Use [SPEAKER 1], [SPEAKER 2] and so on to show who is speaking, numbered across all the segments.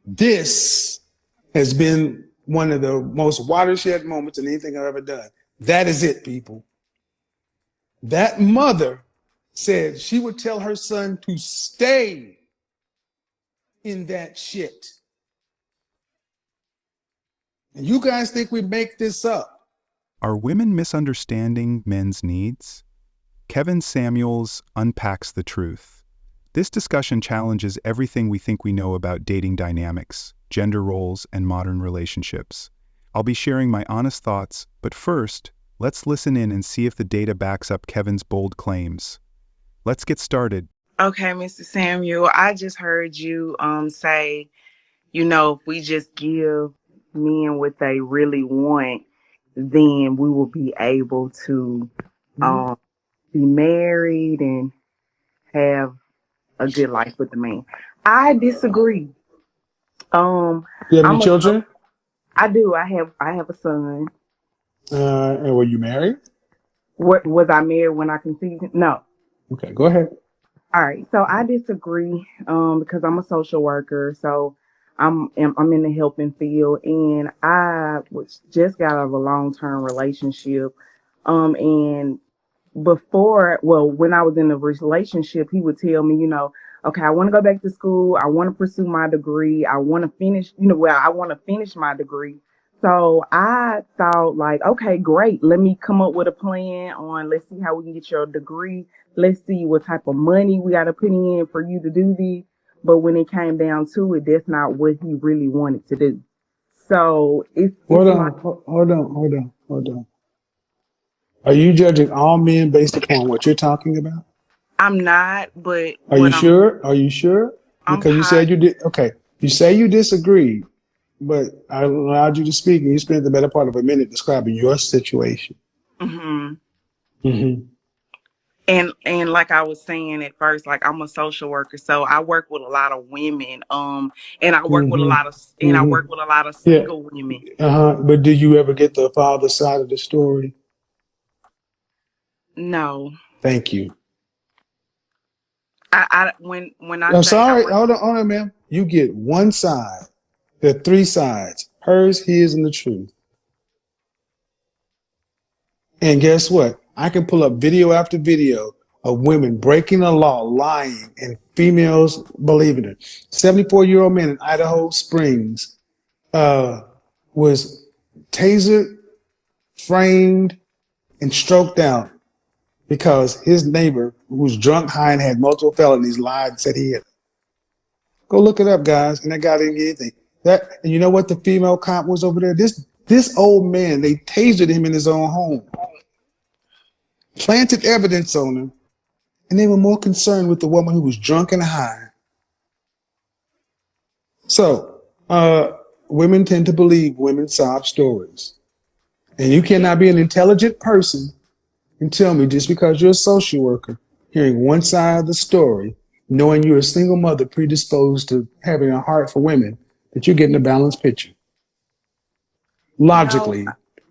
[SPEAKER 1] This has been one of the most watershed moments in anything I've ever done. That is it, people. That mother said she would tell her son to stay in that shit. And you guys think we make this up?
[SPEAKER 2] Are women misunderstanding men's needs? Kevin Samuels unpacks the truth. This discussion challenges everything we think we know about dating dynamics, gender roles, and modern relationships. I'll be sharing my honest thoughts, but first, let's listen in and see if the data backs up Kevin's bold claims. Let's get started.
[SPEAKER 3] Okay, Mr. Samuel, I just heard you say, if we just give men what they really want, then we will be able to um be married and have a good life with the man. I disagree.
[SPEAKER 1] You have any
[SPEAKER 3] I'm a
[SPEAKER 1] children?
[SPEAKER 3] I do. I have a son.
[SPEAKER 1] And were you married?
[SPEAKER 3] What was I married when I conceived him? No.
[SPEAKER 1] Okay, go ahead.
[SPEAKER 3] All right, so I disagree because I'm a social worker, so I'm in the helping field, and I was just got out of a long-term relationship, and when I was in a relationship, he would tell me, okay, I want to go back to school, I want to pursue my degree, I want to finish, I want to finish my degree. So I thought like, okay, great. Let me come up with a plan on, let's see how we can get your degree. Let's see what type of money we got to put in for you to do this. But when it came down to it, that's not what he really wanted to do. So it's
[SPEAKER 1] Hold
[SPEAKER 3] like,
[SPEAKER 1] on, hold on. Are you judging all men based upon what you're talking about?
[SPEAKER 3] I'm not, but
[SPEAKER 1] Are you
[SPEAKER 3] what
[SPEAKER 1] sure? Are you sure?
[SPEAKER 3] I'm
[SPEAKER 1] Because you said you
[SPEAKER 3] positive.
[SPEAKER 1] did. Okay, you say you disagreed, but I allowed you to speak, and you spent the better part of a minute describing your situation.
[SPEAKER 3] hmm
[SPEAKER 1] Mm-hmm.
[SPEAKER 3] And like I was saying at first, like I'm a social worker, so I work with a lot of women, and
[SPEAKER 1] Mm-hmm.
[SPEAKER 3] I
[SPEAKER 1] Mm-hmm.
[SPEAKER 3] work with a lot of
[SPEAKER 1] Yeah.
[SPEAKER 3] single women.
[SPEAKER 1] Uh-huh. But do you ever get the father side of the story?
[SPEAKER 3] No,
[SPEAKER 1] Thank you.
[SPEAKER 3] when I
[SPEAKER 1] I'm
[SPEAKER 3] say I
[SPEAKER 1] sorry.
[SPEAKER 3] work,
[SPEAKER 1] Hold on, ma'am. You get one side. There are three sides: hers, his, and the truth. And guess what? I can pull up video after video of women breaking the law, lying, and females believing it. 74-year-old man in Idaho Springs uh, was tasered, framed, and stroked out because his neighbor, who was drunk, high, and had multiple felonies, lied and said he had. Go look it up, guys. And that guy didn't get anything. And you know what? The female cop was over there. This old man, they tasered him in his own home, planted evidence on him, and they were more concerned with the woman who was drunk and high. So, women tend to believe women's sob stories. And you cannot be an intelligent person and tell me just because you're a social worker, hearing one side of the story, knowing you're a single mother predisposed to having a heart for women, that you're getting a balanced picture.
[SPEAKER 3] no,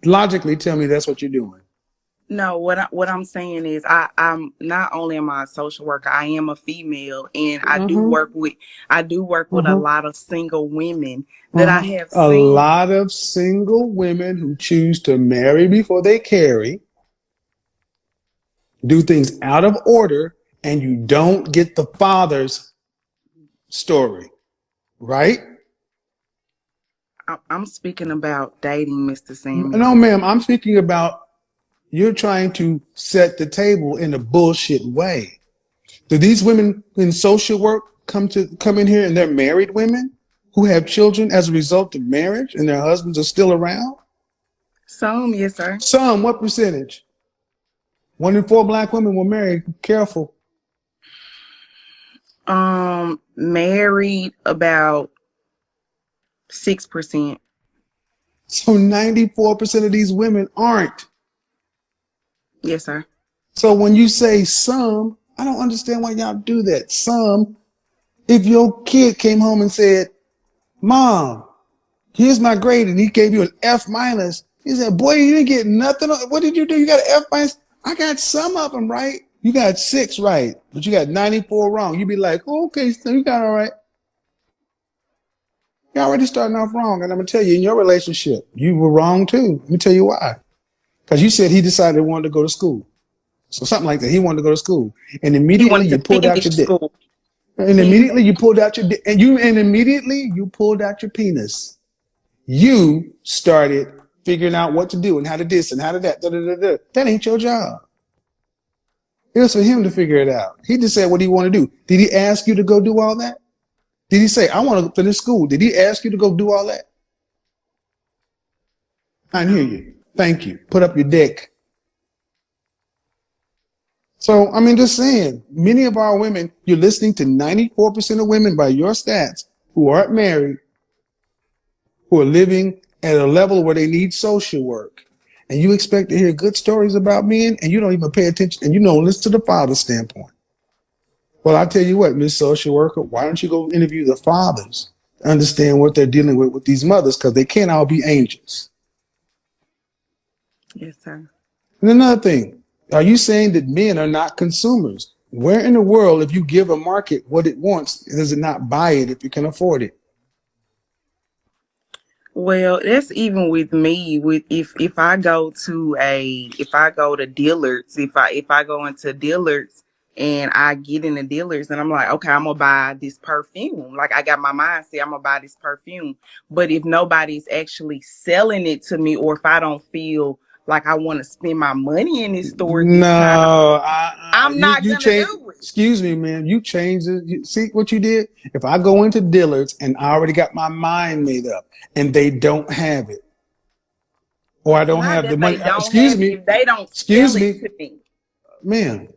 [SPEAKER 1] Logically tell me that's what you're doing.
[SPEAKER 3] no. What I'm saying is, I'm not only am I a social worker, I am a female, and
[SPEAKER 1] Uh-huh.
[SPEAKER 3] I do work with a
[SPEAKER 1] Uh-huh.
[SPEAKER 3] lot of single women that I
[SPEAKER 1] Uh-huh.
[SPEAKER 3] have
[SPEAKER 1] A
[SPEAKER 3] seen.
[SPEAKER 1] lot of single women who choose to marry before they carry, do things out of order, and you don't get the father's story, right?
[SPEAKER 3] I'm speaking about dating, Mr.
[SPEAKER 1] No,
[SPEAKER 3] Samuel.
[SPEAKER 1] ma'am, I'm speaking about you're trying to set the table in a bullshit way. Do these women in social work come in here and they're married women who have children as a result of marriage and their husbands are still around?
[SPEAKER 3] Some, yes, sir.
[SPEAKER 1] Some, what percentage? 1 in 4 black women were married. Careful.
[SPEAKER 3] Married about 6%.
[SPEAKER 1] So 94% of these women aren't.
[SPEAKER 3] Yes, sir.
[SPEAKER 1] So when you say some, I don't understand why y'all do that. Some, if your kid came home and said, Mom, here's my grade, and he gave you an F minus, he said, boy, you didn't get nothing. What did you do? You got an F minus? I got some of them right. You got 6 right, but you got 94 wrong. You'd be like, oh, okay, so you got all right. You're already starting off wrong. And I'm going to tell you, in your relationship, you were wrong too. Let me tell you why. Because you said he decided he wanted to go to school. So something like that. He wanted to go to school. And
[SPEAKER 3] He
[SPEAKER 1] immediately
[SPEAKER 3] wanted
[SPEAKER 1] you
[SPEAKER 3] to
[SPEAKER 1] pulled out
[SPEAKER 3] finish
[SPEAKER 1] your dick.
[SPEAKER 3] school.
[SPEAKER 1] And immediately you pulled out your dick. And immediately you pulled out your penis. You started figuring out what to do and how to this and how to that. Da, da, da, da. That ain't your job. It was for him to figure it out. He just said what he wanted to do. Did he ask you to go do all that? Did he say, I want to finish school? Did he ask you to go do all that? I hear
[SPEAKER 3] No.
[SPEAKER 1] you. Thank you. Put up your dick. So, I mean, just saying, many of our women, you're listening to 94% of women by your stats who aren't married, who are living at a level where they need social work. And you expect to hear good stories about men and you don't even pay attention and you don't listen to the father's standpoint. Well, I tell you what, Miss Social Worker, why don't you go interview the fathers to understand what they're dealing with these mothers, because they can't all be angels.
[SPEAKER 3] Yes, sir.
[SPEAKER 1] And another thing, are you saying that men are not consumers? Where in the world, if you give a market what it wants, does it not buy it if you can afford it?
[SPEAKER 3] Well, that's even with me. With if I go to Dillard's, if I go into Dillard's and I get in the Dillard's and I'm like, okay, I'm gonna buy this perfume. Like I got my mindset, I'm gonna buy this perfume. But if nobody's actually selling it to me, or if I don't feel like I want to spend my money in this store at this time,
[SPEAKER 1] No,
[SPEAKER 3] I'm not
[SPEAKER 1] you
[SPEAKER 3] gonna
[SPEAKER 1] change.
[SPEAKER 3] do it.
[SPEAKER 1] Excuse me, man. You changed it. See what you did? If I go into Dillard's and I already got my mind made up and they don't have it, or I
[SPEAKER 3] It's
[SPEAKER 1] don't
[SPEAKER 3] not
[SPEAKER 1] have the
[SPEAKER 3] that
[SPEAKER 1] money,
[SPEAKER 3] they don't
[SPEAKER 1] excuse
[SPEAKER 3] have it
[SPEAKER 1] me,
[SPEAKER 3] if they don't
[SPEAKER 1] excuse
[SPEAKER 3] sell it
[SPEAKER 1] me,
[SPEAKER 3] to me.
[SPEAKER 1] man.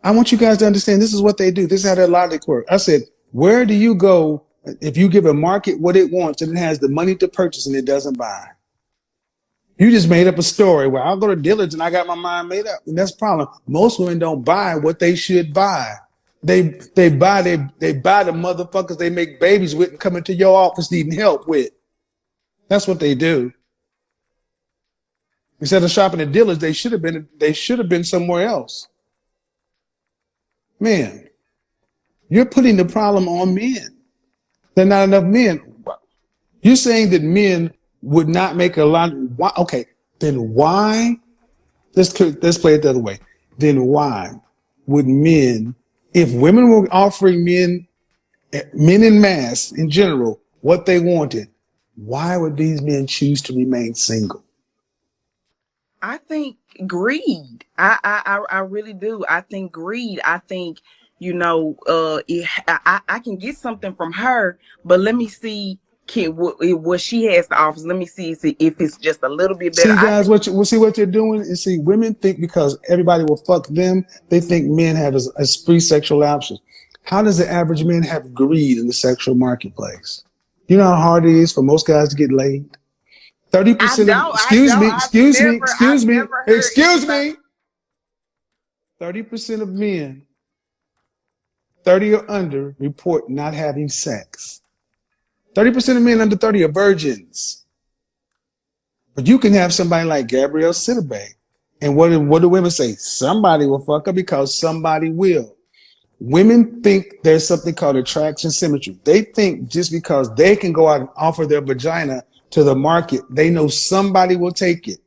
[SPEAKER 1] I want you guys to understand this is what they do. This is how their logic works. I said, where do you go if you give a market what it wants and it has the money to purchase and it doesn't buy? You just made up a story where I'll go to Dillard's and I got my mind made up. And that's the problem. Most women don't buy what they should buy. They buy the motherfuckers they make babies with and come into your office needing help with. That's what they do. Instead of shopping at Dillard's, they should have been somewhere else. Man, you're putting the problem on men. There are not enough men. You're saying that men would not make a lot. Why? Okay, then why? Let's play it the other way. Then why would men, if women were offering men in mass in general, what they wanted, why would these men choose to remain single?
[SPEAKER 3] I think greed. I really do. I think greed. I think I can get something from her, but let me see what she has to offer. Let me see if it's just a little bit better.
[SPEAKER 1] See,
[SPEAKER 3] I
[SPEAKER 1] guys,
[SPEAKER 3] think
[SPEAKER 1] see what they're doing is, see, women think because everybody will fuck them, they think men have as free sexual options. How does the average man have greed in the sexual marketplace? You know how hard it is for most guys to get laid? 30% of,
[SPEAKER 3] I don't. I've never heard
[SPEAKER 1] excuse
[SPEAKER 3] anybody.
[SPEAKER 1] me, 30% of men, 30 or under, report not having sex. 30% of men under 30 are virgins. But you can have somebody like Gabrielle Sidibe. And what do women say? Somebody will fuck her because somebody will. Women think there's something called attraction symmetry. They think just because they can go out and offer their vagina to the market, they know somebody will take it.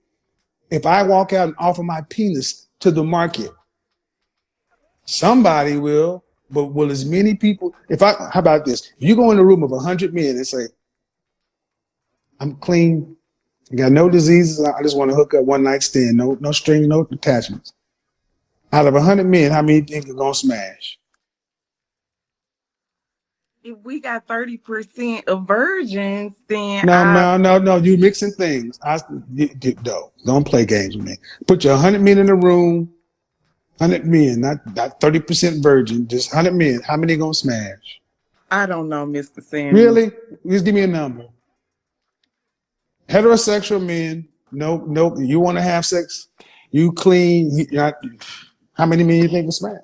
[SPEAKER 1] If I walk out and offer my penis to the market, somebody will. But will as many people, how about this? If you go in a room of 100 men and say, I'm clean, I got no diseases, I just want to hook up one night stand, no string, no attachments. Out of 100 men, how many think are going to smash?
[SPEAKER 3] If we got 30% of virgins, then
[SPEAKER 1] No, no, no, no. You mixing things. No, don't play games with me. Put your 100 men in a room, 100 men, not 30% virgin, just 100 men. How many going to smash?
[SPEAKER 3] I don't know, Mr. Samuel.
[SPEAKER 1] Really? Just give me a number. Heterosexual men, no. You want to have sex? You clean? How many men you think will smash?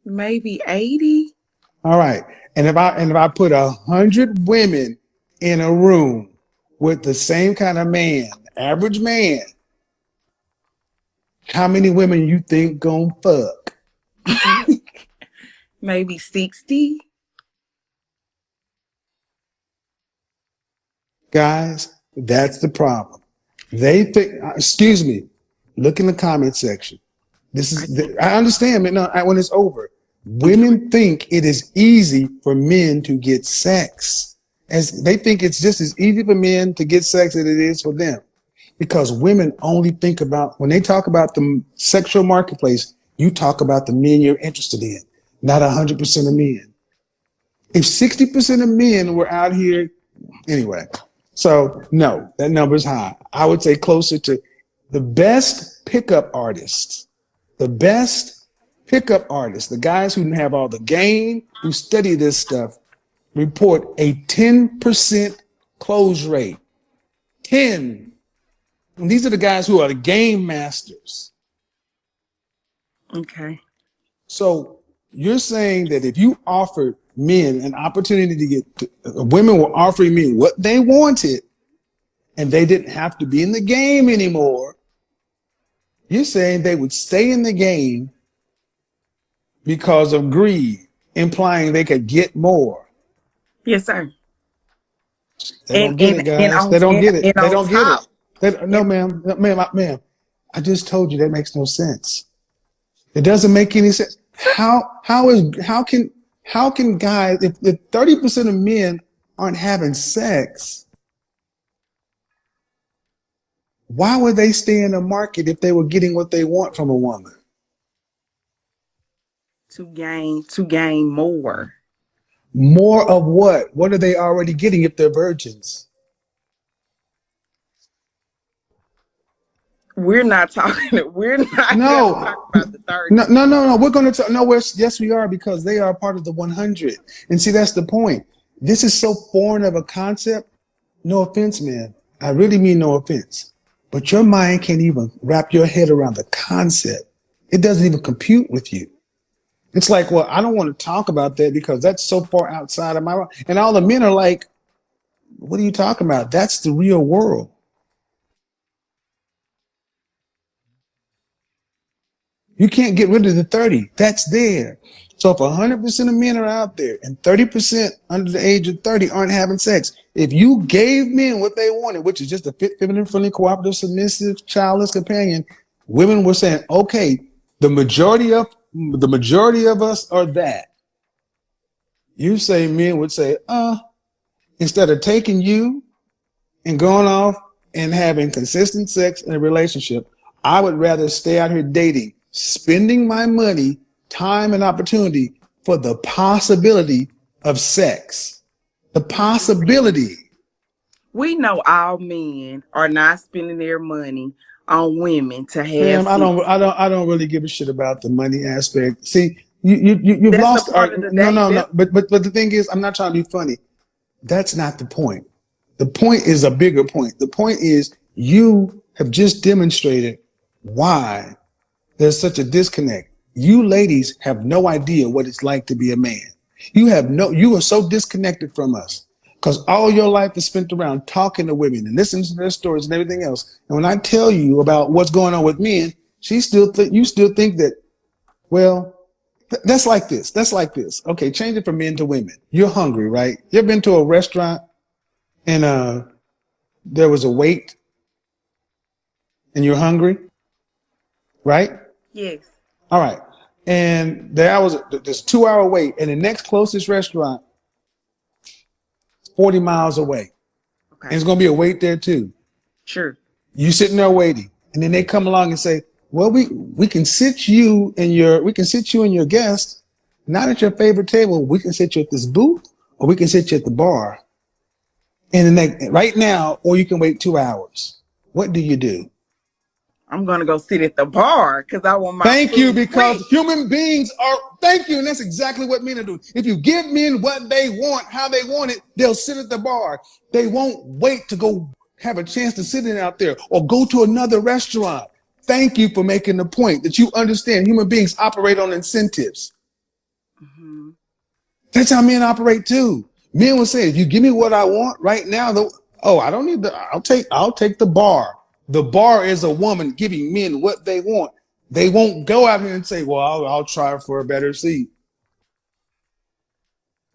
[SPEAKER 3] Maybe 80.
[SPEAKER 1] All right. And if I put 100 women in a room with the same kind of man, average man, how many women you think gonna fuck?
[SPEAKER 3] Maybe 60.
[SPEAKER 1] Guys, that's the problem. They think, excuse me, look in the comment section. I understand, man. No, when it's over, women think it is easy for men to get sex. As they think it's just as easy for men to get sex as it is for them. Because women only think about, when they talk about the sexual marketplace, you talk about the men you're interested in, not 100% of men. If 60% of men were out here, anyway, so no, that number is high. I would say closer to the best pickup artists, the best pickup artists, the guys who have all the game, who study this stuff, report a 10% close rate. 10. And these are the guys who are the game masters.
[SPEAKER 3] Okay.
[SPEAKER 1] So you're saying that if you offered men an opportunity to women were offering men what they wanted, and they didn't have to be in the game anymore, you're saying they would stay in the game because of greed, implying they could get more.
[SPEAKER 3] Yes, sir.
[SPEAKER 1] They don't get it, guys. They don't get it. They don't get it. No, ma'am. Ma'am. I just told you that makes no sense. It doesn't make any sense. How can guys, if 30% of men aren't having sex, why would they stay in the market if they were getting what they want from a woman?
[SPEAKER 3] To gain more.
[SPEAKER 1] More of what? What are they already getting if they're virgins?
[SPEAKER 3] We're not talking. We're not going to talk about the 30.
[SPEAKER 1] No. We're going to talk. No, yes, we are, because they are part of the 100. And see, that's the point. This is so foreign of a concept. No offense, man. I really mean no offense. But your mind can't even wrap your head around the concept. It doesn't even compute with you. It's like, well, I don't want to talk about that because that's so far outside of my. And all the men are like, what are you talking about? That's the real world. You can't get rid of the 30. That's there. So if 100% of men are out there and 30% under the age of 30 aren't having sex, if you gave men what they wanted, which is just a fit, feminine, friendly, cooperative, submissive, childless companion, women were saying, okay, the majority of us are that. You say men would say, instead of taking you and going off and having consistent sex in a relationship, I would rather stay out here dating, spending my money, time, and opportunity for the possibility of sex. The possibility.
[SPEAKER 3] We know all men are not spending their money on women to have
[SPEAKER 1] Ma'am,
[SPEAKER 3] sex.
[SPEAKER 1] I don't really give a shit about the money aspect. See, you've
[SPEAKER 3] That's
[SPEAKER 1] lost.
[SPEAKER 3] a part of the day.
[SPEAKER 1] No. But the thing is, I'm not trying to be funny. That's not the point. The point is a bigger point. The point is you have just demonstrated why there's such a disconnect. You ladies have no idea what it's like to be a man. You are so disconnected from us because all your life is spent around talking to women and listening to their stories and everything else. And when I tell you about what's going on with men, you still think that, well, that's like this. That's like this. Okay, change it from men to women. You're hungry, right? You ever been to a restaurant and there was a wait and you're hungry, right?
[SPEAKER 3] Yes.
[SPEAKER 1] All right. And there's a 2-hour wait, and the next closest restaurant 40 miles away.
[SPEAKER 3] Okay.
[SPEAKER 1] And it's gonna be a wait there too.
[SPEAKER 3] Sure.
[SPEAKER 1] You sitting there waiting, and then they come along and say, well, we can sit you and your guest not at your favorite table. We can sit you at this booth, or we can sit you at the bar. And then right now, or you can wait 2 hours. What do you do?
[SPEAKER 3] I'm going to go sit at the bar because I want my
[SPEAKER 1] Thank you,
[SPEAKER 3] food
[SPEAKER 1] because
[SPEAKER 3] quick.
[SPEAKER 1] human beings are, thank you, and that's exactly what men are doing. If you give men what they want, how they want it, they'll sit at the bar. They won't wait to go have a chance to sit in out there or go to another restaurant. Thank you for making the point that you understand human beings operate on incentives.
[SPEAKER 3] Mm-hmm.
[SPEAKER 1] That's how men operate too. Men will say, if you give me what I want right now, I don't need I'll take the bar. The bar is a woman giving men what they want. They won't go out here and say, well, I'll try for a better seat.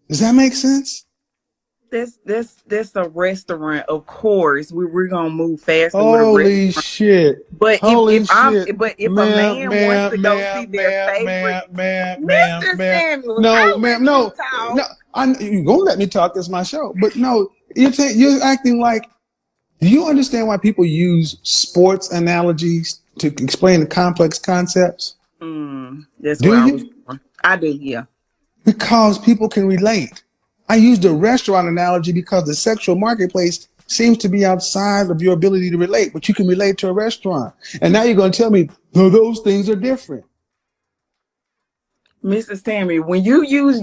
[SPEAKER 1] Does that make sense?
[SPEAKER 3] That's a restaurant. Of course, we're gonna move faster with a
[SPEAKER 1] Holy
[SPEAKER 3] restaurant.
[SPEAKER 1] shit.
[SPEAKER 3] But
[SPEAKER 1] Holy shit.
[SPEAKER 3] if a
[SPEAKER 1] Ma'am,
[SPEAKER 3] man wants
[SPEAKER 1] ma'am,
[SPEAKER 3] to go see
[SPEAKER 1] ma'am,
[SPEAKER 3] their
[SPEAKER 1] ma'am,
[SPEAKER 3] favorite,
[SPEAKER 1] ma'am, ma'am, ma'am,
[SPEAKER 3] Mr.
[SPEAKER 1] ma'am.
[SPEAKER 3] Samuels,
[SPEAKER 1] No,
[SPEAKER 3] I
[SPEAKER 1] ma'am,
[SPEAKER 3] let you
[SPEAKER 1] no. No,
[SPEAKER 3] talk.
[SPEAKER 1] you're gonna let me talk. That's my show. But no, you're acting like, do you understand why people use sports analogies to explain the complex concepts?
[SPEAKER 3] That's
[SPEAKER 1] Do
[SPEAKER 3] where I was
[SPEAKER 1] you?
[SPEAKER 3] going. I do, yeah.
[SPEAKER 1] Because people can relate. I used the restaurant analogy because the sexual marketplace seems to be outside of your ability to relate, but you can relate to a restaurant. And now you're going to tell me, no, those things are different.
[SPEAKER 3] Mrs. Tammy, when you used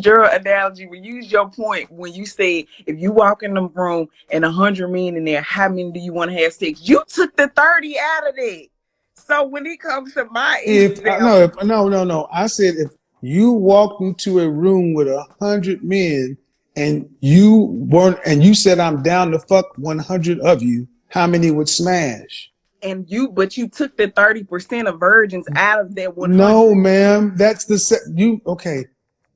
[SPEAKER 3] your analogy, when you used your point, when you said if you walk in the room and 100 men in there, how many do you want to have sex? You took the 30 out of it. So when it comes to my example,
[SPEAKER 1] No. I said if you walked into a room with 100 men and you said I'm down to fuck 100 of you, how many would smash?
[SPEAKER 3] but you took the 30% of virgins out of that
[SPEAKER 1] No,
[SPEAKER 3] 100.
[SPEAKER 1] ma'am. Okay.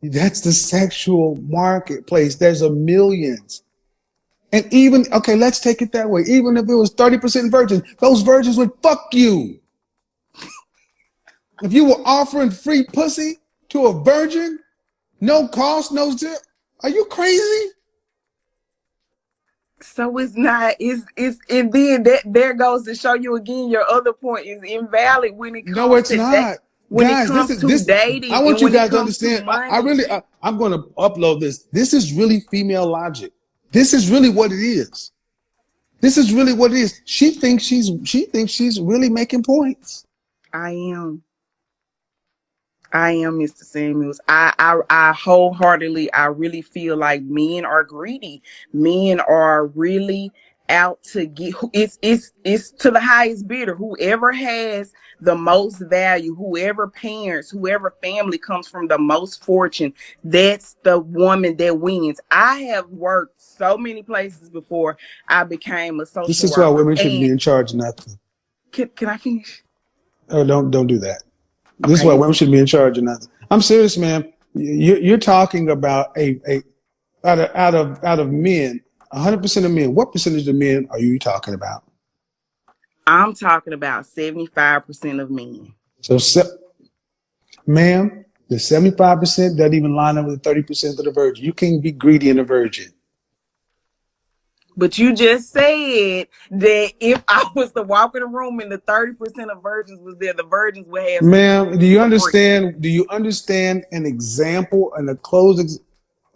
[SPEAKER 1] That's the sexual marketplace. There's a millions. And even, okay, let's take it that way. Even if it was 30% virgins, those virgins would fuck you. If you were offering free pussy to a virgin, no cost, no zip, are you crazy?
[SPEAKER 3] So it's not, it's and then that there goes to show you again your other point is invalid when it
[SPEAKER 1] No,
[SPEAKER 3] comes
[SPEAKER 1] it's
[SPEAKER 3] to that,
[SPEAKER 1] not.
[SPEAKER 3] when it
[SPEAKER 1] Guys,
[SPEAKER 3] comes to
[SPEAKER 1] I
[SPEAKER 3] dating
[SPEAKER 1] want
[SPEAKER 3] and
[SPEAKER 1] you
[SPEAKER 3] when it
[SPEAKER 1] guys to
[SPEAKER 3] comes to
[SPEAKER 1] understand.
[SPEAKER 3] money.
[SPEAKER 1] I'm going to upload this. This is really female logic. This is really what it is. This is really what it is. She thinks she's really making points.
[SPEAKER 3] I am. I am Mr. Samuels. I wholeheartedly, I really feel like men are greedy. Men are really out to get. It's to the highest bidder. Whoever has the most value, whoever parents, whoever family comes from the most fortune, that's the woman that wins. I have worked so many places before I became a
[SPEAKER 1] This
[SPEAKER 3] social
[SPEAKER 1] is why
[SPEAKER 3] worker.
[SPEAKER 1] women shouldn't be
[SPEAKER 3] And
[SPEAKER 1] in charge of nothing.
[SPEAKER 3] can I finish?
[SPEAKER 1] Oh, don't do that. This is
[SPEAKER 3] Okay,
[SPEAKER 1] why
[SPEAKER 3] yes,
[SPEAKER 1] women shouldn't be in charge of nothing. I'm serious, man. You're talking about a out of men, 100% of men. What percentage of men are you talking about?
[SPEAKER 3] I'm talking about 75% of men.
[SPEAKER 1] So, ma'am, the 75% doesn't even line up with the 30% of the virgin. You can't be greedy in a virgin.
[SPEAKER 3] But you just said that if I was to walk in a room and the 30% of virgins was there, the virgins would have sex with
[SPEAKER 1] Ma'am, do
[SPEAKER 3] me
[SPEAKER 1] you
[SPEAKER 3] for free.
[SPEAKER 1] understand? Do you understand an example and a closed?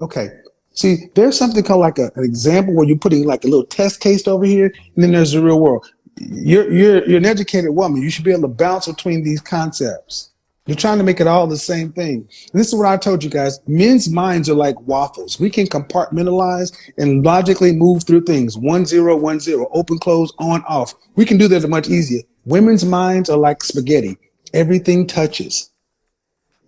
[SPEAKER 1] Okay. See, there's something called like an example where you're putting like a little test case over here, and then there's the real world. You're an educated woman. You should be able to bounce between these concepts. You're trying to make it all the same thing. And this is what I told you guys. Men's minds are like waffles. We can compartmentalize and logically move through things. 1 0 1 0, open, close, on, off. We can do that much easier. Women's minds are like spaghetti. Everything touches.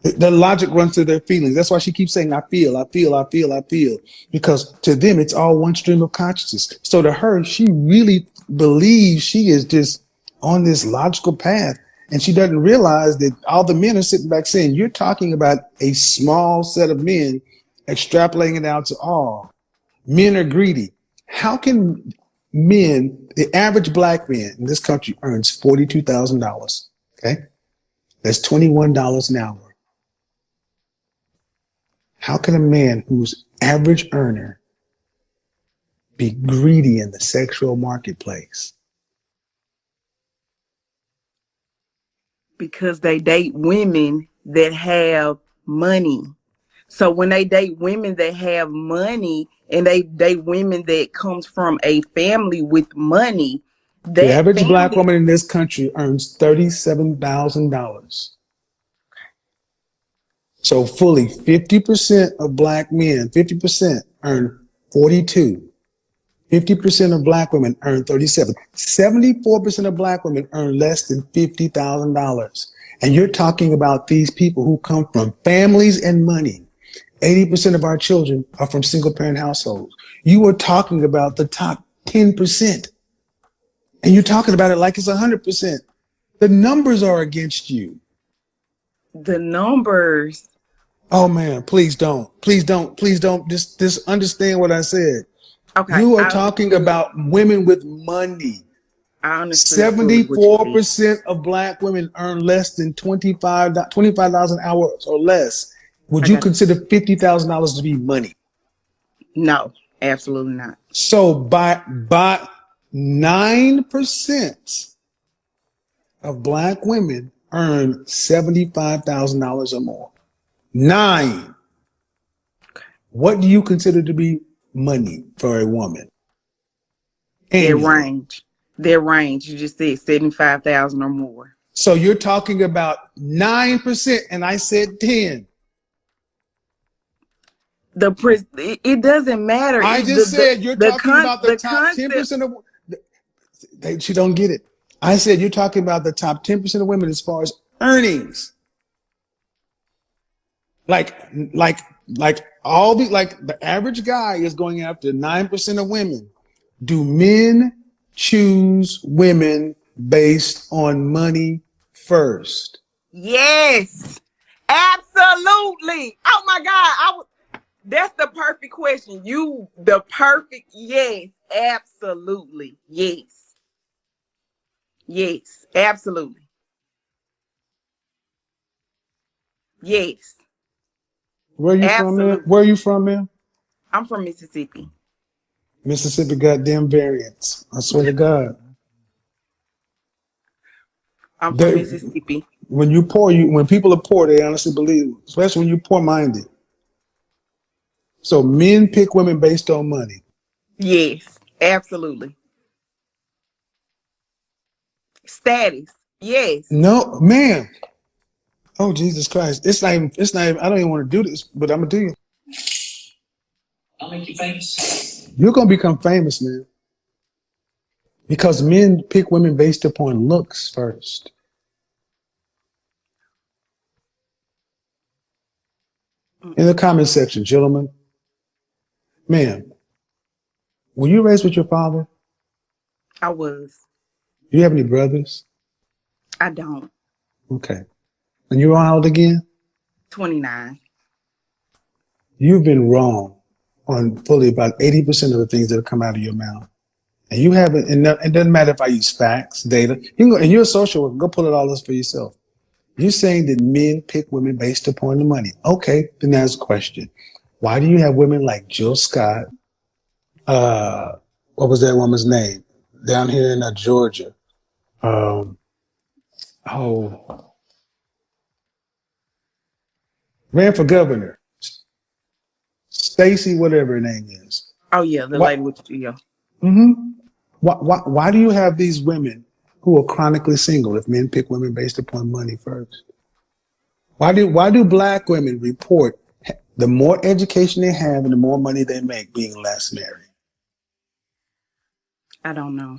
[SPEAKER 1] The logic runs through their feelings. That's why she keeps saying, I feel, I feel, I feel, I feel. Because to them, it's all one stream of consciousness. So to her, she really believes she is just on this logical path. And she doesn't realize that all the men are sitting back saying, you're talking about a small set of men extrapolating it out to all. Men are greedy. How can the average black man in this country earns $42,000? Okay. That's $21 an hour. How can a man who's average earner be greedy in the sexual marketplace?
[SPEAKER 3] Because they date women that have money. So when they date women that have money and they date women that comes from a family with money,
[SPEAKER 1] The
[SPEAKER 3] that
[SPEAKER 1] average black
[SPEAKER 3] family,
[SPEAKER 1] woman in this country earns $37,000. So fully 50% of black men, 50% earn 42. 50% of black women earn 37. 74% of black women earn less than $50,000. And you're talking about these people who come from families and money. 80% of our children are from single parent households. You are talking about the top 10%. And you're talking about it like it's 100%. The numbers are against you.
[SPEAKER 3] the numbers
[SPEAKER 1] Oh man, please don't. Just understand what I said.
[SPEAKER 3] Okay,
[SPEAKER 1] You are talking about women with money.
[SPEAKER 3] I understood fully what you said.
[SPEAKER 1] 74% of black women earn less than $25 an hour or less. Would
[SPEAKER 3] I
[SPEAKER 1] you
[SPEAKER 3] got you.
[SPEAKER 1] consider $50,000 to be money?
[SPEAKER 3] No, absolutely not.
[SPEAKER 1] So by 9% of black women earn $75,000 or more. 9. What do you consider to be money for a woman
[SPEAKER 3] Their
[SPEAKER 1] annually?
[SPEAKER 3] range. Their range. You just said 75,000 or more.
[SPEAKER 1] So you're talking about 9%, and I said 10.
[SPEAKER 3] It doesn't matter.
[SPEAKER 1] I just said you're talking about the
[SPEAKER 3] The
[SPEAKER 1] top
[SPEAKER 3] concept.
[SPEAKER 1] 10% of she don't get it. I said you're talking about the top 10% of women as far as earnings. Like like like the average guy is going after 9% of women. Do men choose women based on money first?
[SPEAKER 3] Yes, absolutely. Oh my God, that's the perfect question. The perfect yes, absolutely, yes, absolutely, yes,
[SPEAKER 1] Where are you from, man?
[SPEAKER 3] absolutely.
[SPEAKER 1] Where are you from, man?
[SPEAKER 3] I'm from Mississippi.
[SPEAKER 1] Mississippi goddamn variants. I swear to God.
[SPEAKER 3] I'm from
[SPEAKER 1] They,
[SPEAKER 3] Mississippi.
[SPEAKER 1] when people are poor, they honestly believe, especially when you're poor minded. So men pick women based on money.
[SPEAKER 3] Yes, absolutely. Status. Yes.
[SPEAKER 1] No, man. Oh Jesus Christ! It's not even. I don't even want to do this, but I'm gonna do you.
[SPEAKER 4] I'll make you famous.
[SPEAKER 1] You're gonna become famous, man, because men pick women based upon looks first. In the comment section, gentlemen, man, were you raised with your father?
[SPEAKER 3] I was.
[SPEAKER 1] Do you have any brothers?
[SPEAKER 3] I don't.
[SPEAKER 1] Okay. And you're how old again?
[SPEAKER 3] 29.
[SPEAKER 1] You've been wrong on fully about 80% of the things that have come out of your mouth. And you haven't, and it doesn't matter if I use facts, data. You can go, and you're a social worker, go pull it all this for yourself. You're saying that men pick women based upon the money. Okay, then that's a question. Why do you have women like Jill Scott? What was that woman's name? Down here in Georgia. Um, oh, ran for governor. Stacy, whatever her name is.
[SPEAKER 3] Oh yeah, the
[SPEAKER 1] What?
[SPEAKER 3] lady with the yeah.
[SPEAKER 1] Mm-hmm. Why do you have these women who are chronically single if men pick women based upon money first? Why do black women report the more education they have and the more money they make being less married?
[SPEAKER 3] I don't know.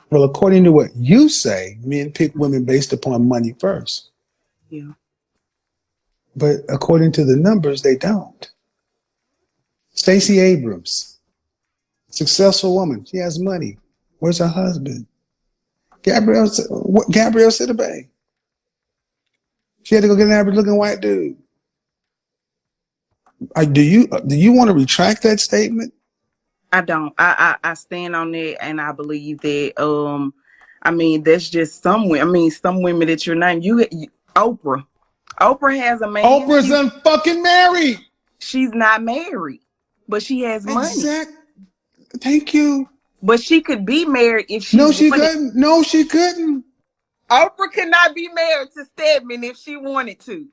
[SPEAKER 1] Well, according to what you say, men pick women based upon money first.
[SPEAKER 3] Yeah.
[SPEAKER 1] But according to the numbers, they don't. Stacey Abrams, successful woman. She has money. Where's her husband? Gabrielle Sidibe. She had to go get an average looking white dude. Do you want to retract that statement?
[SPEAKER 3] I don't. I stand on that and I believe that I mean that's just some women. I mean some women that you're not Oprah. Oprah has a man.
[SPEAKER 1] Oprah's unfucking married.
[SPEAKER 3] She's not married, but she has money.
[SPEAKER 1] Exact. Thank you.
[SPEAKER 3] But she could be married if she
[SPEAKER 1] No, she
[SPEAKER 3] wanted.
[SPEAKER 1] couldn't. No, she couldn't.
[SPEAKER 3] Oprah could not be married to Stedman if she wanted to.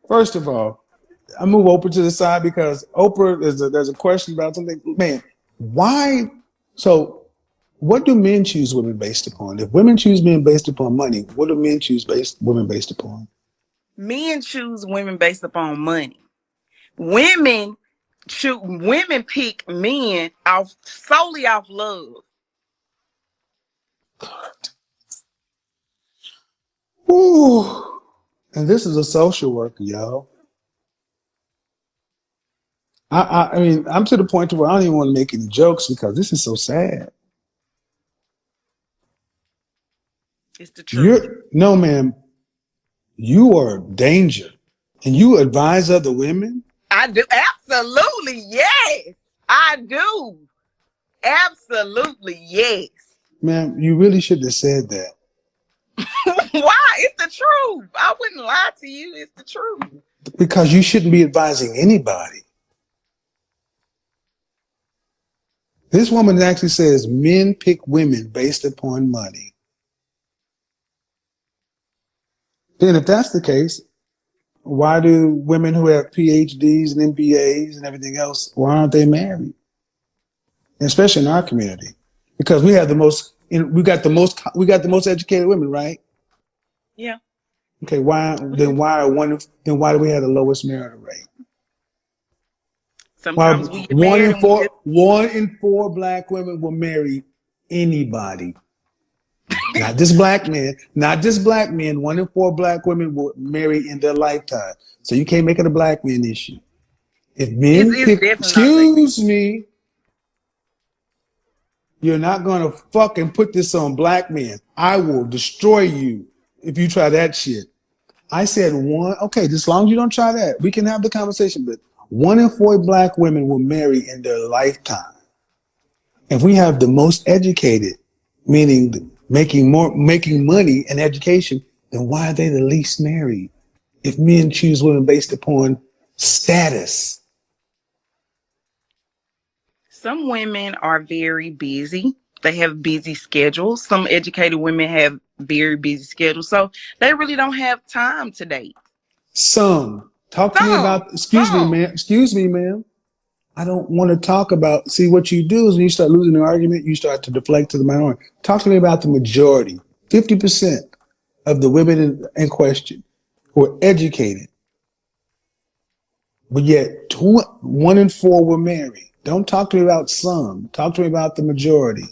[SPEAKER 1] First of all, I move Oprah to the side because Oprah there's a question about something. Man, why? So, what do men choose women based upon? If women choose men based upon money, what do men choose women based upon?
[SPEAKER 3] Men choose women based upon money. Women pick men off solely off love.
[SPEAKER 1] Ooh. And this is a social worker, y'all. I mean, I'm to the point to where I don't even want to make any jokes because this is so sad.
[SPEAKER 3] It's the truth.
[SPEAKER 1] No, ma'am. You are danger. And you advise other women?
[SPEAKER 3] I do. Absolutely. Yes. I do. Absolutely. Yes.
[SPEAKER 1] Man, you really should have said that.
[SPEAKER 3] Why? It's the truth. I wouldn't lie to you. It's the truth.
[SPEAKER 1] Because you shouldn't be advising anybody. This woman actually says men pick women based upon money. Then if that's the case, why do women who have PhDs and MBAs and everything else, why aren't they married? Especially in our community. Because we have we got the most educated women, right?
[SPEAKER 3] Yeah.
[SPEAKER 1] Okay, why do we have the lowest marital rate? Why
[SPEAKER 3] Sometimes we get married and we just
[SPEAKER 1] one in four black women will marry anybody. Not just black men, not just black men. One in four black women will marry in their lifetime. So you can't make it a black man issue. If men
[SPEAKER 3] it's
[SPEAKER 1] pick,
[SPEAKER 3] definitely not like
[SPEAKER 1] excuse me, you're not going to fucking put this on black men. I will destroy you if you try that shit. I said one, okay, just as long as you don't try that, we can have the conversation, but one in four black women will marry in their lifetime. If we have the most educated, meaning making money and education, then why are they the least married? If men choose women based upon status.
[SPEAKER 3] some women are very busy. They have busy schedules. Some educated women have very busy schedules. So they really don't have time to date.
[SPEAKER 1] Some. Talk to me
[SPEAKER 3] Some.
[SPEAKER 1] about, excuse me, ma'am. I don't want to talk about, see what you do is when you start losing the argument, you start to deflect to the minority. Talk to me about the majority. 50% of the women in question who are educated, but yet one in four were married. Don't talk to me about some. Talk to me about the majority.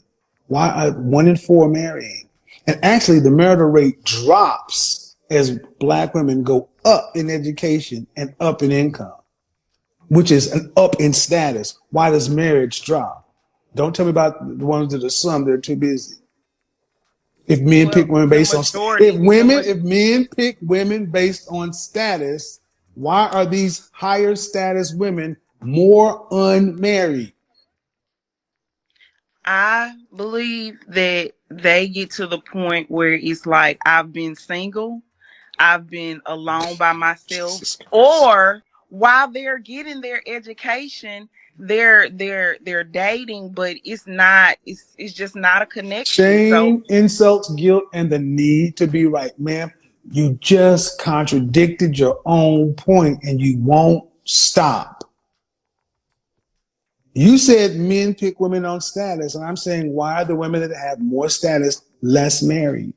[SPEAKER 1] Why are one in four marrying? And actually, the marital rate drops as black women go up in education and up in income, which is an up in status. Why does marriage drop? Don't tell me about the ones that are some that are too busy. If men
[SPEAKER 3] Well,
[SPEAKER 1] pick women
[SPEAKER 3] the
[SPEAKER 1] based on
[SPEAKER 3] majority,
[SPEAKER 1] if men pick women based on status, why are these higher status women more unmarried?
[SPEAKER 3] I believe that they get to the point where it's like, I've been single, I've been alone by myself,
[SPEAKER 1] Jesus Christ.
[SPEAKER 3] or while they're getting their education, they're dating, but it's just not a connection. So
[SPEAKER 1] Shame, insults, guilt, and the need to be right. Ma'am, you just contradicted your own point and you won't stop. You said men pick women on status, and I'm saying why are the women that have more status less married?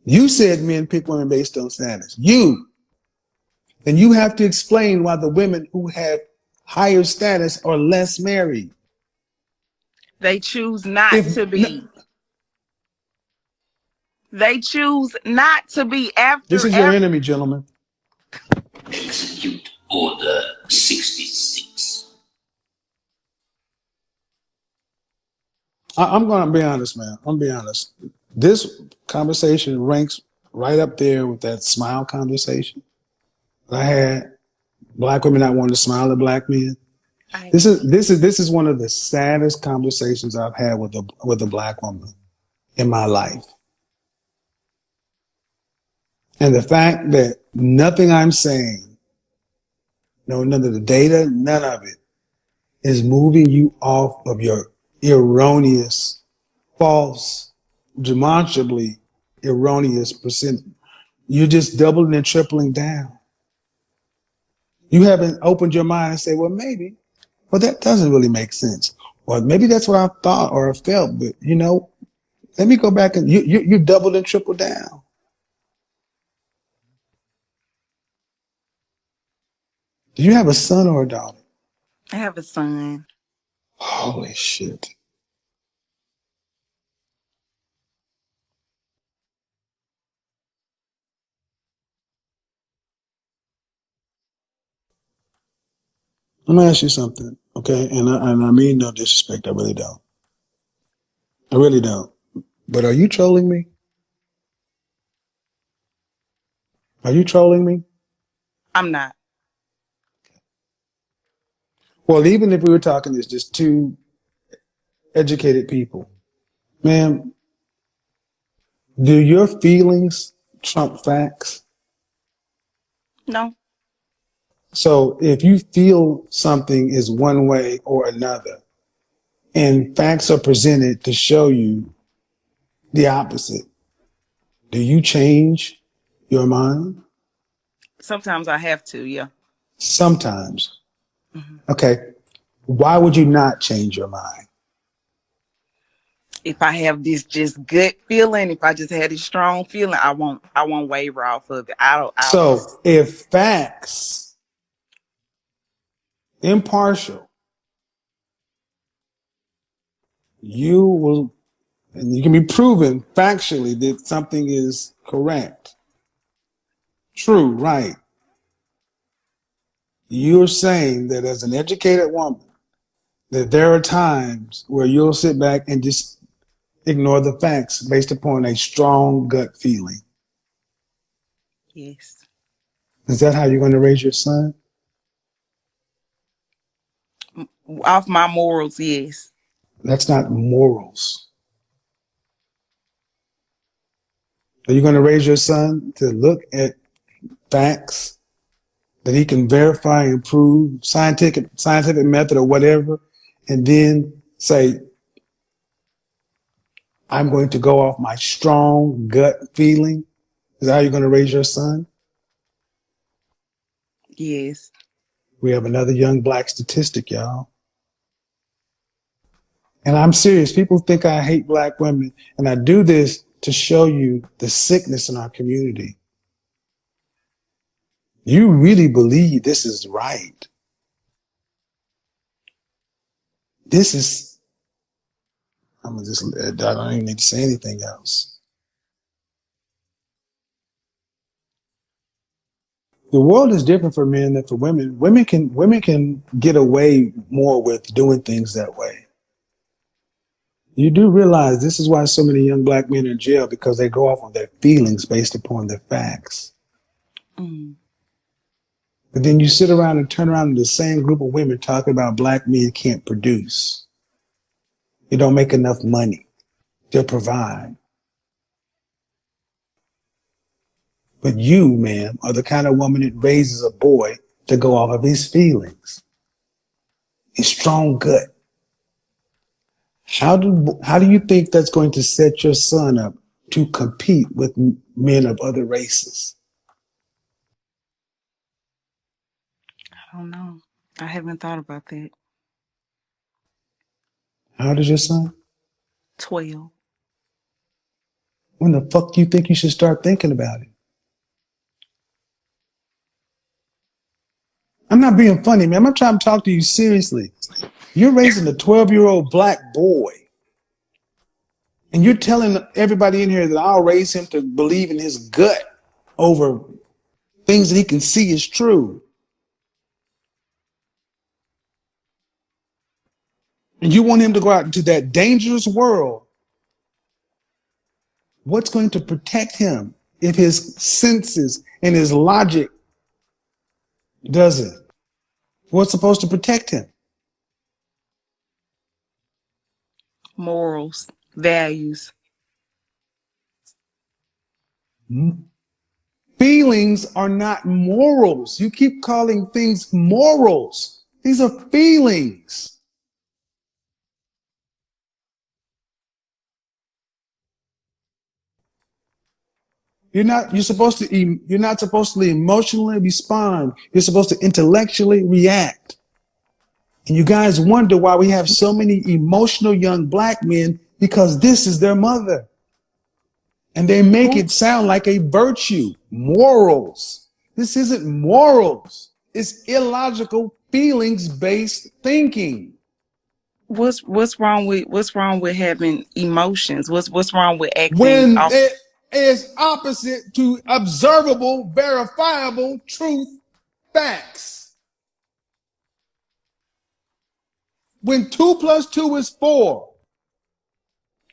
[SPEAKER 1] You said men pick women based on status. And you have to explain why the women who have higher status are less married.
[SPEAKER 3] they choose not
[SPEAKER 1] If
[SPEAKER 3] to be. They choose not to be
[SPEAKER 1] this
[SPEAKER 3] after
[SPEAKER 1] is your
[SPEAKER 3] after
[SPEAKER 1] enemy, gentlemen.
[SPEAKER 4] Execute Order 66.
[SPEAKER 1] I'm going to be honest, man. I'm going to be honest. This conversation ranks right up there with that smile conversation I had. Black women not wanting to smile at black men.
[SPEAKER 3] I
[SPEAKER 1] This is one of the saddest conversations I've had with a black woman in my life. And the fact that nothing I'm saying, no, none of the data, none of it is moving you off of your erroneous, false, demonstrably erroneous percent. You're just doubling and tripling down. You haven't opened your mind and say, well, maybe, well, that doesn't really make sense. Or maybe that's what I thought or felt, but let me go back and you doubled and tripled down. Do you have a son or a daughter?
[SPEAKER 3] have a son.
[SPEAKER 1] Holy shit. Let me ask you something, okay? And I mean no disrespect. I really don't. I really don't. But are you trolling me? Are you trolling me?
[SPEAKER 3] I'm not.
[SPEAKER 1] Well, even if we were talking as just two educated people, ma'am, do your feelings trump facts?
[SPEAKER 3] No.
[SPEAKER 1] So if you feel something is one way or another, and facts are presented to show you the opposite, do you change your mind?
[SPEAKER 3] Sometimes I have to, yeah.
[SPEAKER 1] Sometimes.
[SPEAKER 3] Mhm.
[SPEAKER 1] Okay. Why would you not change your mind?
[SPEAKER 3] If I have this just gut feeling, if I just had this strong feeling, I won't waver off of it. I
[SPEAKER 1] So
[SPEAKER 3] just
[SPEAKER 1] if facts, impartial, you will, and you can be proven factually that something is correct, true, right. You're saying that as an educated woman, that there are times where you'll sit back and just ignore the facts based upon a strong gut feeling.
[SPEAKER 3] yes.
[SPEAKER 1] Is that how you're going to raise your son?
[SPEAKER 3] Off my morals, yes.
[SPEAKER 1] That's not morals. Are you going to raise your son to look at facts that he can verify and prove, scientific method or whatever, and then say, I'm going to go off my strong gut feeling? Is that how you're going to raise your son?
[SPEAKER 3] Yes.
[SPEAKER 1] We have another young black statistic, y'all. And I'm serious. People think I hate black women, and I do this to show you the sickness in our community. You really believe this is right. This is, I'm gonna just, I don't even need to say anything else. The world is different for men than for women. Women can get away more with doing things that way. You do realize this is why so many young black men are in jail, because they go off on their feelings based upon their facts.
[SPEAKER 3] Mm.
[SPEAKER 1] But then you sit around and turn around to the same group of women talking about black men can't produce. They don't make enough money to provide. But you, ma'am, are the kind of woman that raises a boy to go off of his feelings, his strong gut. How do you think that's going to set your son up to compete with men of other races?
[SPEAKER 3] I don't know. I haven't thought about that.
[SPEAKER 1] How old is your son?
[SPEAKER 3] 12.
[SPEAKER 1] When the fuck do you think you should start thinking about it? I'm not being funny, man. I'm not trying to talk to you seriously. You're raising a 12-year-old black boy, and you're telling everybody in here that I'll raise him to believe in his gut over things that he can see is true. And you want him to go out into that dangerous world. What's going to protect him if his senses and his logic doesn't? What's supposed to protect him?
[SPEAKER 3] Morals, values.
[SPEAKER 1] Feelings are not morals. You keep calling things morals. These are feelings. You're not supposed to emotionally respond. You're supposed to intellectually react. And you guys wonder why we have so many emotional young black men, because this is their mother. And they make
[SPEAKER 3] Who
[SPEAKER 1] it sound like a virtue, morals. This isn't morals. It's illogical feelings based thinking.
[SPEAKER 3] what's wrong with having emotions? What's wrong with acting
[SPEAKER 1] When
[SPEAKER 3] off
[SPEAKER 1] it is opposite to observable, verifiable truth, facts. When 2 plus 2 is 4,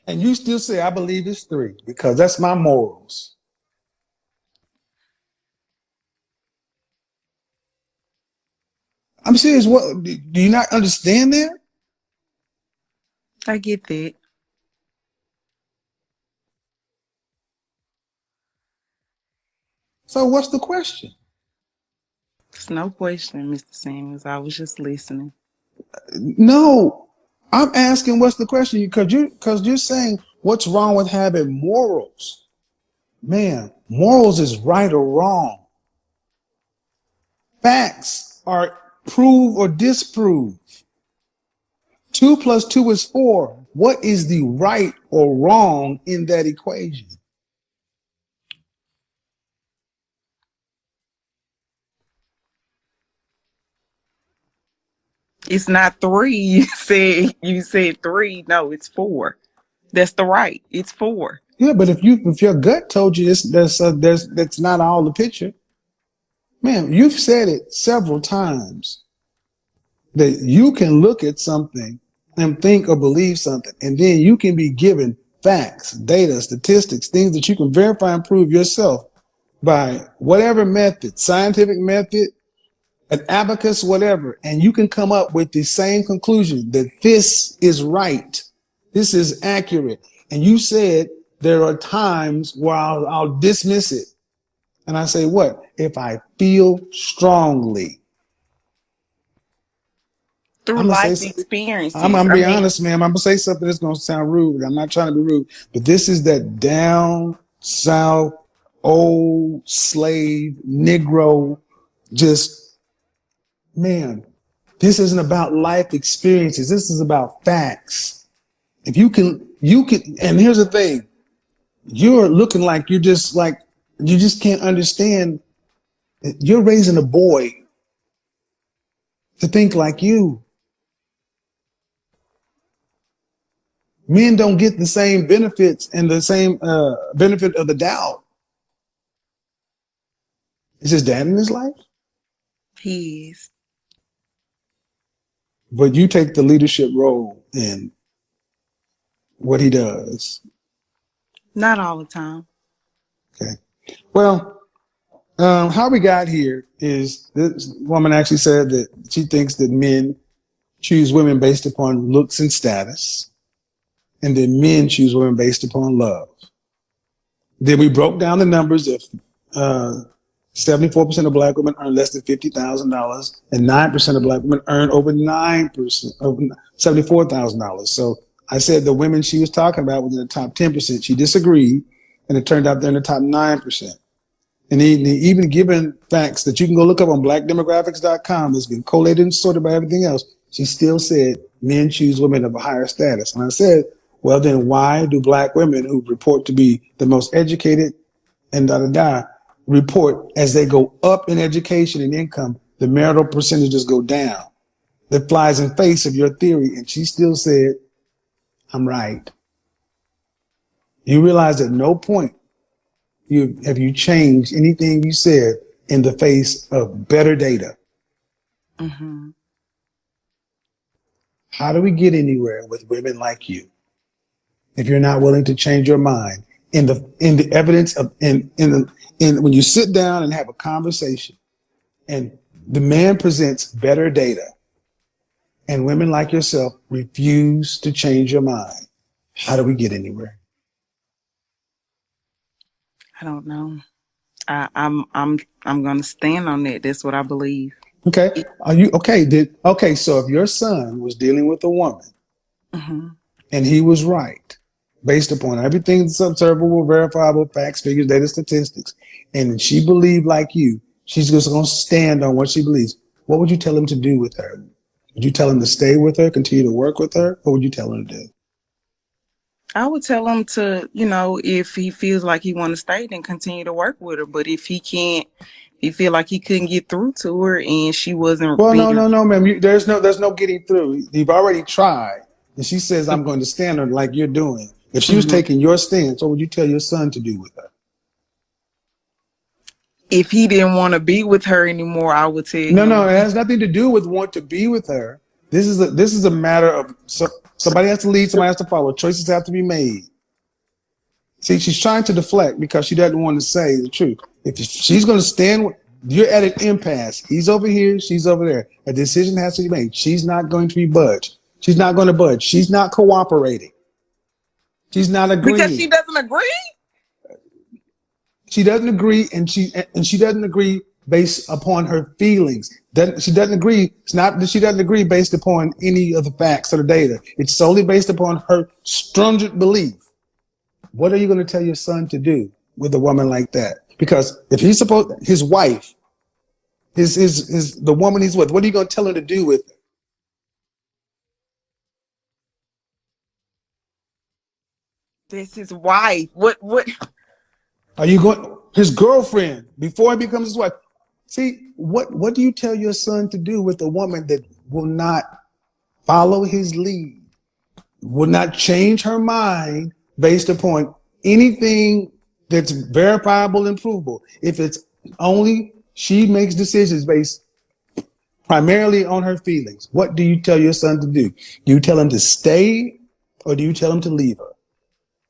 [SPEAKER 1] and you still say, I believe it's 3, because that's my morals. I'm serious. What do you not understand that?
[SPEAKER 3] I get that.
[SPEAKER 1] So what's the question?
[SPEAKER 3] It's no question, Mr. Samuels. I was just listening.
[SPEAKER 1] No, I'm asking what's the question because you're saying what's wrong with having morals. Man, morals is right or wrong. Facts are prove or disprove. 2 + 2 is 4. What is the right or wrong in that equation?
[SPEAKER 3] It's not 3. You said 3. No, it's 4. That's the right. It's 4.
[SPEAKER 1] Yeah, but if your gut told you this, that's not all the picture. Man, you've said it several times that you can look at something and think or believe something, and then you can be given facts, data, statistics, things that you can verify and prove yourself by whatever method, scientific method, an abacus, whatever, and you can come up with the same conclusion that this is right, this is accurate. And you said there are times where I'll dismiss it. And I say, what? If I feel strongly.
[SPEAKER 3] Through
[SPEAKER 1] I'm gonna
[SPEAKER 3] life
[SPEAKER 1] say, I'm
[SPEAKER 3] experiences.
[SPEAKER 1] gonna
[SPEAKER 3] I
[SPEAKER 1] be
[SPEAKER 3] mean,
[SPEAKER 1] honest, man. I'm gonna say something that's gonna sound rude. I'm not trying to be rude, but this is that down south, old slave Negro, just man. This isn't about life experiences. This is about facts. If you can. And here's the thing: you're looking like you just can't understand. You're raising a boy to think like you. Men don't get the same benefits and the same benefit of the doubt. Is his dad in his life?
[SPEAKER 3] he is.
[SPEAKER 1] But you take the leadership role in what he does.
[SPEAKER 3] Not all the time.
[SPEAKER 1] Okay. Well, how we got here is this woman actually said that she thinks that men choose women based upon looks and status, and that men choose women based upon love. Then we broke down the numbers of 74% of black women earn less than $50,000, and 9% of black women earn over 9%, over $74,000. So I said the women she was talking about was in the top 10%. She disagreed, and it turned out they're in the top 9%. And even given facts that you can go look up on blackdemographics.com that's been collated and sorted by everything else, she still said men choose women of a higher status. And I said, well, then why do black women who report to be the most educated and report as they go up in education and income, the marital percentages go down? That flies in face of your theory. And she still said, I'm right. You realize at no point have you changed anything you said in the face of better data?
[SPEAKER 3] Mm-hmm.
[SPEAKER 1] How do we get anywhere with women like you if you're not willing to change your mind in the evidence of in when you sit down and have a conversation and the man presents better data and women like yourself refuse to change your mind? How do we get anywhere?
[SPEAKER 3] I don't know. I'm gonna stand on that. That's what I believe.
[SPEAKER 1] Okay. Are you okay? Okay, so if your son was dealing with a woman
[SPEAKER 3] Mm-hmm.
[SPEAKER 1] and he was right based upon everything that's observable, verifiable, facts, figures, data, statistics, and she believed like you, she's just going to stand on what she believes. What would you tell him to do with her? Would you tell him to stay with her, continue to work with her? What would you tell him to do?
[SPEAKER 3] I would tell him to, if he feels like he want to stay, then continue to work with her. But if he can't, he feel like he couldn't get through to her and she wasn't
[SPEAKER 1] Well,
[SPEAKER 3] being.
[SPEAKER 1] no, ma'am. There's no getting through. You've already tried, and she says, "I'm going to stand on it like you're doing." If she was
[SPEAKER 3] Mhm.
[SPEAKER 1] taking your stance, what would you tell your son to do with her?
[SPEAKER 3] If he didn't want to be with her anymore, I would tell
[SPEAKER 1] No,
[SPEAKER 3] him.
[SPEAKER 1] it has nothing to do with want to be with her. This is a matter of somebody has to lead, somebody has to follow. Choices have to be made. See, she's trying to deflect because she doesn't want to say the truth. If she's going to stand, You're at an impasse. He's over here, she's over there. A decision has to be made. She's not going to be budged. She's not going to budge. She's not cooperating. She's not
[SPEAKER 3] Because she
[SPEAKER 1] agreeing.
[SPEAKER 3] doesn't agree.
[SPEAKER 1] She doesn't agree, and she doesn't agree based upon her feelings. She doesn't agree. It's not that she doesn't agree based upon any of the facts or the data. It's solely based upon her stringent belief. What are you going to tell your son to do with a woman like that? Because if he's supposed, his wife, the woman he's with, what are you going to tell her to do with it?
[SPEAKER 3] This is wife. What?
[SPEAKER 1] Are you going, his girlfriend, before he becomes his wife? See, what do you tell your son to do with a woman that will not follow his lead, will not change her mind based upon anything that's verifiable and provable? If it's only she makes decisions based primarily on her feelings, what do you tell your son to do? Do you tell him to stay or do you tell him to leave her?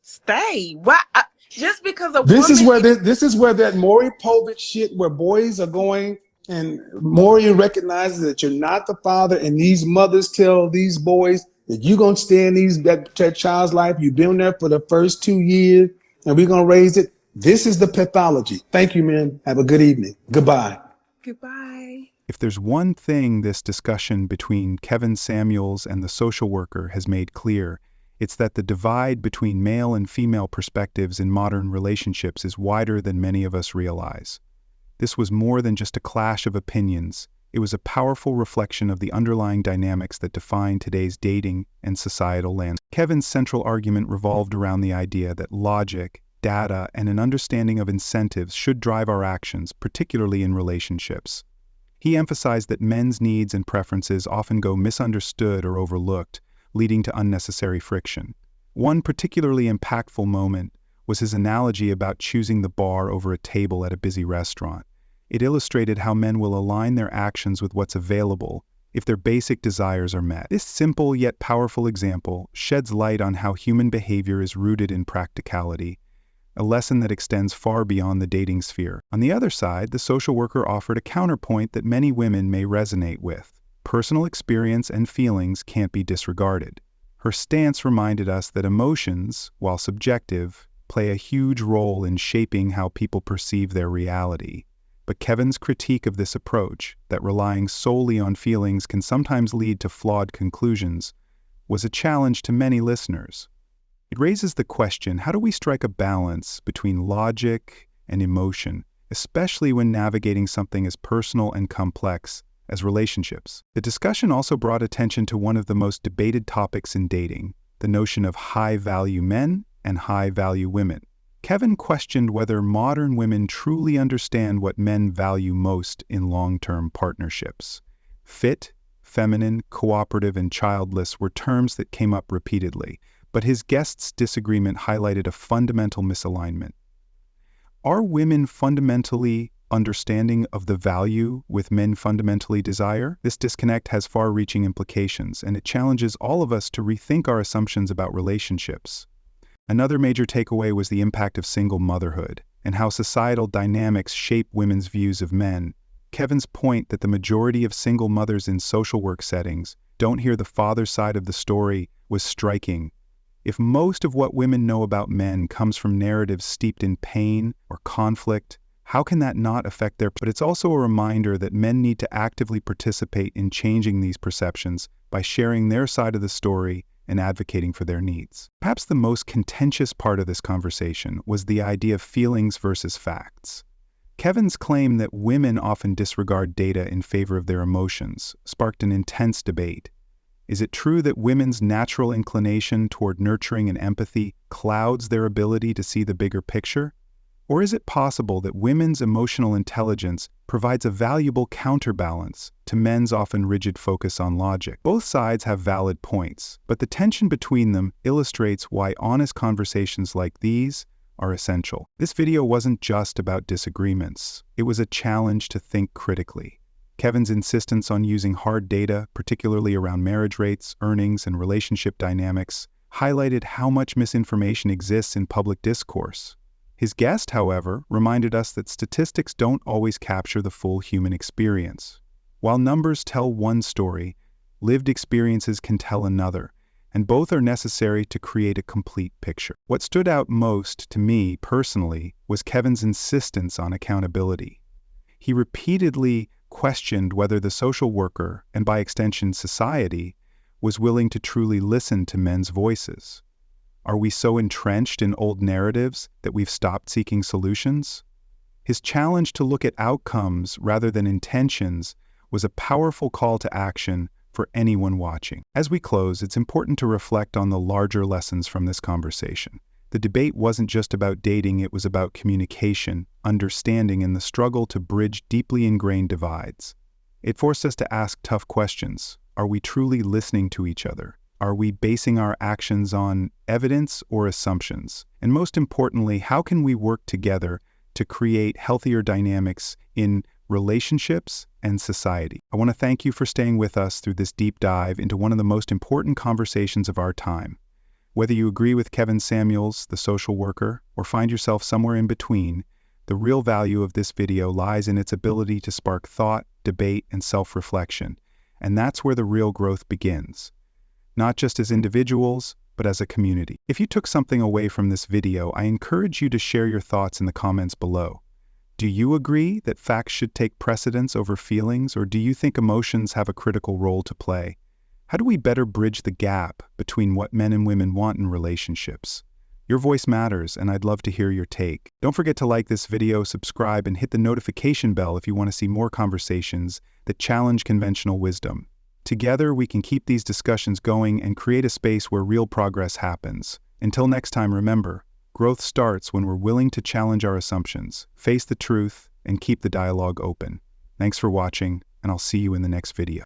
[SPEAKER 3] Stay. Why? Just because a
[SPEAKER 1] This
[SPEAKER 3] woman
[SPEAKER 1] is where that Maury Povich shit, where boys are going, and Maury recognizes that you're not the father, and these mothers tell these boys that you're gonna stay in that child's life. You've been there for the first 2 years, and we're gonna raise it. This is the pathology. Thank you, man. Have a good evening. Goodbye.
[SPEAKER 3] Goodbye.
[SPEAKER 2] If there's one thing this discussion between Kevin Samuels and the social worker has made clear, it's that the divide between male and female perspectives in modern relationships is wider than many of us realize. This was more than just a clash of opinions. It was a powerful reflection of the underlying dynamics that define today's dating and societal landscape. Kevin's central argument revolved around the idea that logic, data, and an understanding of incentives should drive our actions, particularly in relationships. He emphasized that men's needs and preferences often go misunderstood or overlooked, leading to unnecessary friction. One particularly impactful moment was his analogy about choosing the bar over a table at a busy restaurant. It illustrated how men will align their actions with what's available if their basic desires are met. This simple yet powerful example sheds light on how human behavior is rooted in practicality, a lesson that extends far beyond the dating sphere. On the other side, the social worker offered a counterpoint that many women may resonate with. Personal experience and feelings can't be disregarded. Her stance reminded us that emotions, while subjective, play a huge role in shaping how people perceive their reality. But Kevin's critique of this approach, that relying solely on feelings can sometimes lead to flawed conclusions, was a challenge to many listeners. It raises the question, how do we strike a balance between logic and emotion, especially when navigating something as personal and complex as relationships? The discussion also brought attention to one of the most debated topics in dating, the notion of high-value men and high-value women. Kevin questioned whether modern women truly understand what men value most in long-term partnerships. Fit, feminine, cooperative, and childless were terms that came up repeatedly, but his guest's disagreement highlighted a fundamental misalignment. Are women fundamentally understanding of the value with men fundamentally desire? This disconnect has far-reaching implications, and it challenges all of us to rethink our assumptions about relationships. Another major takeaway was the impact of single motherhood and how societal dynamics shape women's views of men. Kevin's point that the majority of single mothers in social work settings don't hear the father's side of the story was striking. If most of what women know about men comes from narratives steeped in pain or conflict, how can that not affect their... But it's also a reminder that men need to actively participate in changing these perceptions by sharing their side of the story and advocating for their needs. Perhaps the most contentious part of this conversation was the idea of feelings versus facts. Kevin's claim that women often disregard data in favor of their emotions sparked an intense debate. Is it true that women's natural inclination toward nurturing and empathy clouds their ability to see the bigger picture? Or is it possible that women's emotional intelligence provides a valuable counterbalance to men's often rigid focus on logic? Both sides have valid points, but the tension between them illustrates why honest conversations like these are essential. This video wasn't just about disagreements. It was a challenge to think critically. Kevin's insistence on using hard data, particularly around marriage rates, earnings, and relationship dynamics, highlighted how much misinformation exists in public discourse. His guest, however, reminded us that statistics don't always capture the full human experience. While numbers tell one story, lived experiences can tell another, and both are necessary to create a complete picture. What stood out most to me personally was Kevin's insistence on accountability. He repeatedly questioned whether the social worker, and by extension society, was willing to truly listen to men's voices. Are we so entrenched in old narratives that we've stopped seeking solutions? His challenge to look at outcomes rather than intentions was a powerful call to action for anyone watching. As we close, it's important to reflect on the larger lessons from this conversation. The debate wasn't just about dating, it was about communication, understanding, and the struggle to bridge deeply ingrained divides. It forced us to ask tough questions. Are we truly listening to each other? Are we basing our actions on evidence or assumptions? And most importantly, how can we work together to create healthier dynamics in relationships and society? I want to thank you for staying with us through this deep dive into one of the most important conversations of our time. Whether you agree with Kevin Samuels, the social worker, or find yourself somewhere in between, the real value of this video lies in its ability to spark thought, debate, and self-reflection. And that's where the real growth begins. Not just as individuals, but as a community. If you took something away from this video, I encourage you to share your thoughts in the comments below. Do you agree that facts should take precedence over feelings, or do you think emotions have a critical role to play? How do we better bridge the gap between what men and women want in relationships? Your voice matters, and I'd love to hear your take. Don't forget to like this video, subscribe, and hit the notification bell if you want to see more conversations that challenge conventional wisdom. Together, we can keep these discussions going and create a space where real progress happens. Until next time, remember, growth starts when we're willing to challenge our assumptions, face the truth, and keep the dialogue open. Thanks for watching, and I'll see you in the next video.